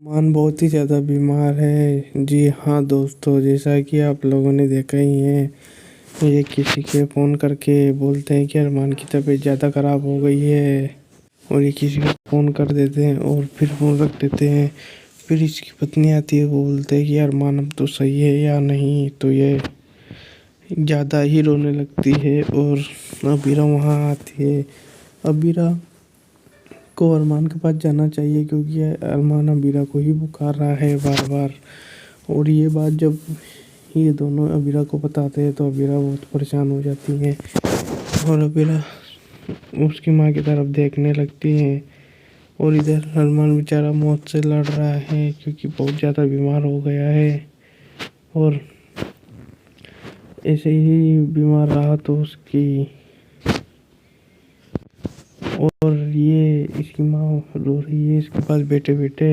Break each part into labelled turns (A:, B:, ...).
A: मान बहुत ही ज़्यादा बीमार है। जी हाँ दोस्तों, जैसा कि आप लोगों ने देखा ही है, ये किसी के फ़ोन करके बोलते हैं कि अरमान की तबीयत ज़्यादा ख़राब हो गई है। और ये किसी को फ़ोन कर देते हैं और फिर फ़ोन रख देते हैं। फिर इसकी पत्नी आती है, वो बोलते हैं कि अरमान अब तो सही है या नहीं, तो ये ज़्यादा ही रोने लगती है। और अबीरा वहाँ आती है। अबीरा को अरमान के पास जाना चाहिए, क्योंकि अरमान अबीरा को ही पुकार रहा है बार बार। और ये बात जब ये दोनों अबीरा को बताते हैं तो अबीरा बहुत परेशान हो जाती है और अबीरा उसकी माँ की तरफ देखने लगती है। और इधर अरमान बेचारा मौत से लड़ रहा है, क्योंकि बहुत ज़्यादा बीमार हो गया है। और ऐसे ही बीमार रहा तो उसकी और ये इसकी माँ रो रही है इसके पास बैठे बैठे।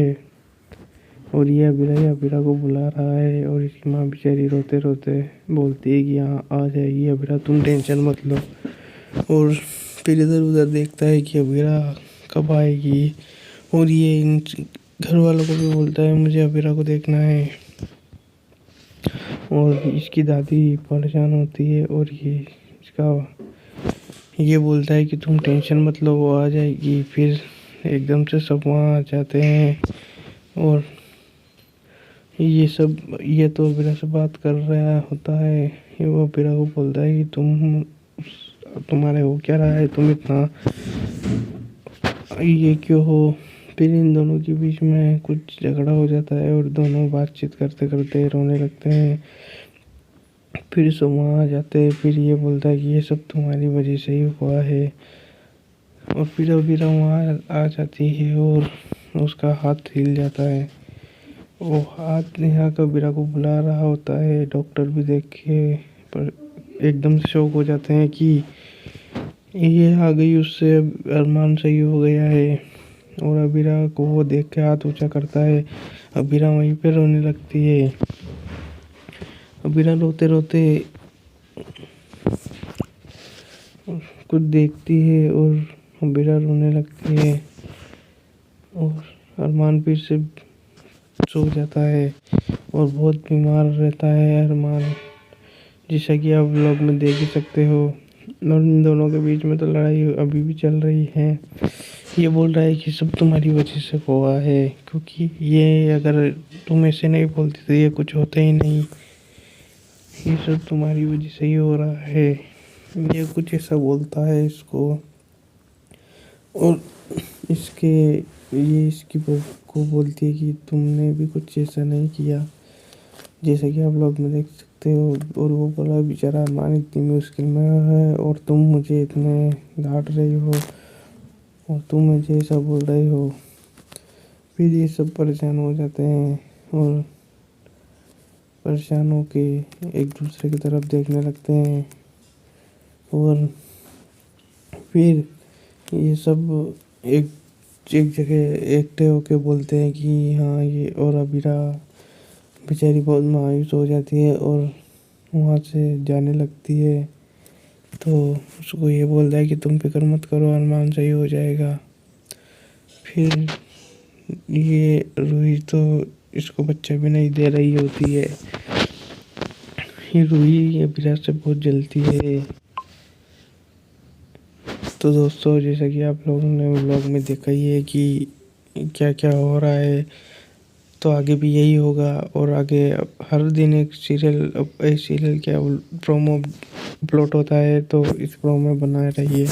A: और ये अबीरा को बुला रहा है। और इसकी माँ बेचारी रोते रोते बोलती है कि हाँ आ जाएगी अबीरा, तुम टेंशन मत लो। और फिर इधर उधर देखता है कि अबीरा कब आएगी। और ये इन घर वालों को भी बोलता है मुझे अबीरा को देखना है। और इसकी दादी परेशान होती है और ये बोलता है कि तुम टेंशन मत लो, वो आ जाएगी। फिर एकदम से सब वहाँ आ जाते हैं। और ये तो अबीरा से बात कर रहा होता है। वो अबीरा को बोलता है कि तुम्हारे हो क्या रहा है, तुम इतना ये क्यों हो। फिर इन दोनों के बीच में कुछ झगड़ा हो जाता है और दोनों बातचीत करते करते रोने लगते हैं। फिर सब वहाँ आ जाते हैं। फिर ये बोलता है कि ये सब तुम्हारी वजह से ही हुआ है। और फिर अबीरा वहाँ आ जाती है और उसका हाथ हिल जाता है। वो हाथ यहाँ अबीरा को बुला रहा होता है। डॉक्टर भी देखे पर एकदम से शॉक हो जाते हैं कि ये आ गई, उससे अरमान सही हो गया है। और अबीरा को वो देख के हाथ ऊंचा करता है। अबीरा वहीं पे रोने लगती है। अबीरा रोते रोते कुछ देखती है और अबीरा रोने लगती है। और अरमान फिर से सो जाता है और बहुत बीमार रहता है अरमान, जैसा कि आप व्लॉग में देख ही सकते हो। और इन दोनों के बीच में तो लड़ाई अभी भी चल रही है। ये बोल रहा है कि सब तुम्हारी वजह से हुआ है, क्योंकि ये अगर तुम ऐसे नहीं बोलती तो ये कुछ होता ही नहीं। ये सब तुम्हारी वजह से ही हो रहा है। ये कुछ ऐसा बोलता है इसको। और इसकी बहू को बोलती है कि तुमने भी कुछ ऐसा नहीं किया, जैसा कि आप लोग में देख सकते हो। और वो बोला बेचारा अरमान इतनी मुश्किल में है और तुम मुझे इतने डांट रही हो और तुम मुझे ऐसा बोल रहे हो। फिर ये सब परेशान हो जाते हैं और परेशान होके एक दूसरे की तरफ देखने लगते हैं। और फिर ये सब एक एक जगह इकट्ठे होके बोलते हैं कि हाँ ये, और अबीरा बेचारी बहुत मायूस हो जाती है और वहाँ से जाने लगती है। तो उसको ये बोलता है कि तुम फिक्र मत करो, अरमान सही हो जाएगा। फिर ये रूही तो इसको बच्चा भी नहीं दे रही होती है। ये रूही अबीरा से बहुत जलती है। तो दोस्तों, जैसा कि आप लोगों ने व्लॉग में देखा ही है कि क्या क्या हो रहा है, तो आगे भी यही होगा। और आगे हर दिन एक सीरियल क्या प्रोमो अपलोड होता है, तो इस प्रोमो में बनाए रहिए।